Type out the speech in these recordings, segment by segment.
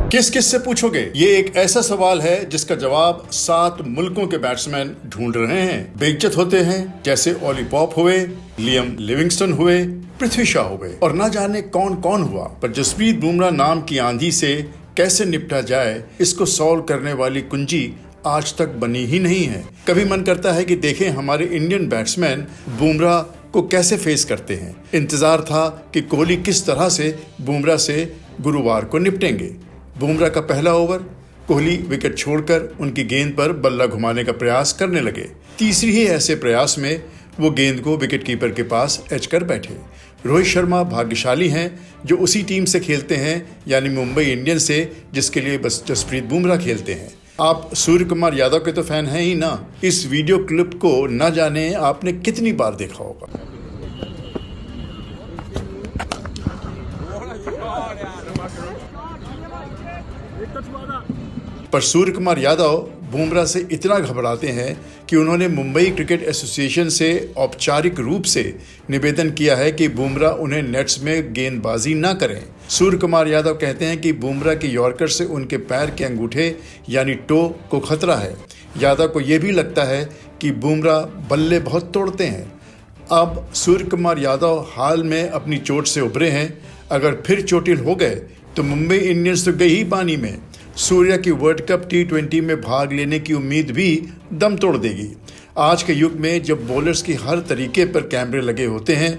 किस किस से पूछोगे? ये एक ऐसा सवाल है जिसका जवाब 7 मुल्कों के बैट्समैन ढूंढ रहे हैं। बेइज्जत होते हैं जैसे ओली पॉप हुए, लियम लिविंगस्टन हुए, पृथ्वी शॉ हुए और ना जाने कौन कौन हुआ। पर जसप्रीत बुमराह नाम की आंधी से कैसे निपटा जाए, इसको सॉल्व करने वाली कुंजी आज तक बनी ही नहीं है। कभी मन करता है कि देखें हमारे इंडियन बैट्समैन बुमराह को कैसे फेस करते हैं। इंतजार था कि कोहली किस तरह से बुमराह से गुरुवार को निपटेंगे। बुमराह का पहला ओवर, कोहली विकेट छोड़कर उनकी गेंद पर बल्ला घुमाने का प्रयास करने लगे। तीसरी ही ऐसे प्रयास में वो गेंद को विकेटकीपर के पास एच कर बैठे। रोहित शर्मा भाग्यशाली हैं जो उसी टीम से खेलते हैं, यानी मुंबई इंडियंस से, जिसके लिए बस जसप्रीत बुमराह खेलते हैं। आप सूर्य कुमार यादव के तो फैन हैं ही ना। इस वीडियो क्लिप को न जाने आपने कितनी बार देखा होगा। पर सूर्य कुमार यादव बुमराह से इतना घबराते हैं कि उन्होंने मुंबई क्रिकेट एसोसिएशन से औपचारिक रूप से निवेदन किया है कि बुमराह उन्हें नेट्स में गेंदबाजी न करें। सूर्य कुमार यादव कहते हैं कि बुमराह के यॉर्कर से उनके पैर के अंगूठे यानी टो को खतरा है। यादव को यह भी लगता है कि बुमराह बल्ले बहुत तोड़ते हैं। अब सूर्य कुमार यादव हाल में अपनी चोट से उभरे हैं। अगर फिर चोटिल हो गए तो मुंबई इंडियंस तो गई ही पानी में। सूर्या की वर्ल्ड कप T20 में भाग लेने की उम्मीद भी दम तोड़ देगी। आज के युग में जब बॉलर्स की हर तरीके पर कैमरे लगे होते हैं,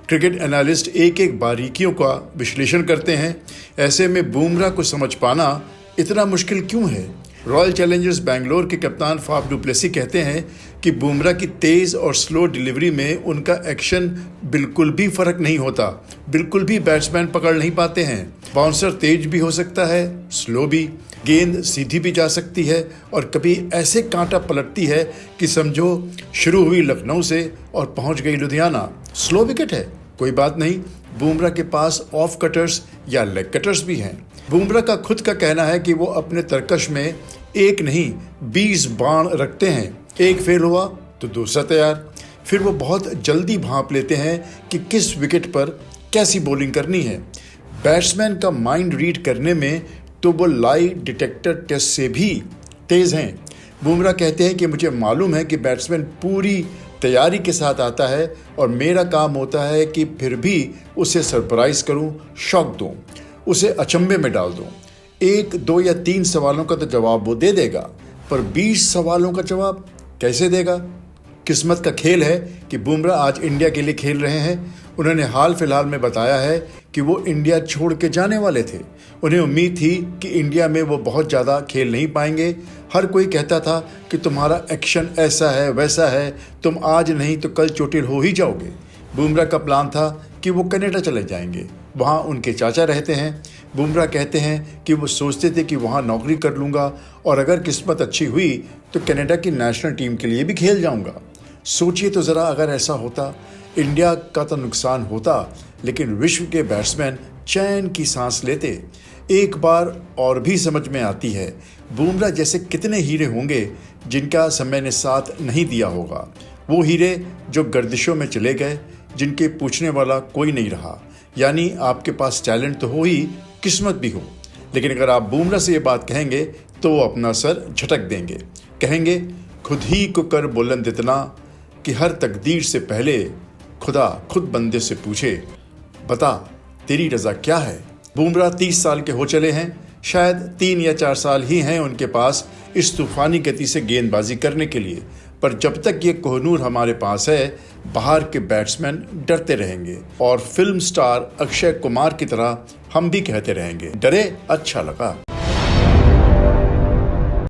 क्रिकेट एनालिस्ट एक एक बारीकियों का विश्लेषण करते हैं। ऐसे में बुमराह को समझ पाना इतना मुश्किल क्यों है? रॉयल चैलेंजर्स बेंगलोर के कप्तान फाफ डु प्लेसी कहते हैं कि बुमराह की तेज़ और स्लो डिलीवरी में उनका एक्शन बिल्कुल भी फर्क नहीं होता। बिल्कुल भी बैट्समैन पकड़ नहीं पाते हैं। बाउंसर तेज भी हो सकता है, स्लो भी। गेंद सीधी भी जा सकती है और कभी ऐसे कांटा पलटती है कि समझो शुरू हुई लखनऊ से और पहुंच गई लुधियाना। स्लो विकेट है, कोई बात नहीं। बुमराह के पास ऑफ कटर्स या लेग कटर्स भी हैं। बुमराह का खुद का कहना है कि वो अपने तरकश में एक नहीं 20 बाण रखते हैं। एक फेल हुआ तो दूसरा तैयार। फिर वो बहुत जल्दी भांप लेते हैं कि किस विकेट पर कैसी बॉलिंग करनी है। बैट्समैन का माइंड रीड करने में तो वो लाई डिटेक्टर टेस्ट से भी तेज़ हैं। बुमराह कहते हैं कि मुझे मालूम है कि बैट्समैन पूरी तैयारी के साथ आता है और मेरा काम होता है कि फिर भी उसे सरप्राइज़ करूं, शॉक दूं, उसे अचंभे में डाल दूं। 1, 2 या 3 सवालों का तो जवाब वो दे देगा, पर 20 सवालों का जवाब कैसे देगा? किस्मत का खेल है कि बुमराह आज इंडिया के लिए खेल रहे हैं। उन्होंने हाल फिलहाल में बताया है कि वो इंडिया छोड़ के जाने वाले थे। उन्हें उम्मीद थी कि इंडिया में वो बहुत ज़्यादा खेल नहीं पाएंगे। हर कोई कहता था कि तुम्हारा एक्शन ऐसा है वैसा है, तुम आज नहीं तो कल चोटिल हो ही जाओगे। बुमराह का प्लान था कि वो कनाडा चले जाएंगे, वहाँ उनके चाचा रहते हैं। बुमराह कहते हैं कि वो सोचते थे कि वहाँ नौकरी कर लूँगा और अगर किस्मत अच्छी हुई तो कनाडा की नेशनल टीम के लिए भी खेल जाऊँगा। सोचिए तो ज़रा, अगर ऐसा होता, इंडिया का तो नुकसान होता, लेकिन विश्व के बैट्समैन चैन की सांस लेते। एक बार और भी समझ में आती है, बुमराह जैसे कितने हीरे होंगे जिनका समय ने साथ नहीं दिया होगा। वो हीरे जो गर्दिशों में चले गए, जिनके पूछने वाला कोई नहीं रहा। यानी आपके पास टैलेंट तो हो ही, किस्मत भी हो, लेकिन अगर आप बुमराह से ये बात कहेंगे तो वो अपना सर झटक देंगे। कहेंगे खुद ही को कर बुलंद इतना कि हर तकदीर से पहले खुदा खुद बंदे से पूछे, बता तेरी रज़ा क्या है। बुमराह 30 साल के हो चले हैं। शायद 3 या 4 साल ही हैं उनके पास इस तूफानी गति से गेंदबाजी करने के लिए। पर जब तक ये कोहनूर हमारे पास है, बाहर के बैट्समैन डरते रहेंगे और फिल्म स्टार अक्षय कुमार की तरह हम भी कहते रहेंगे, डरे अच्छा लगा।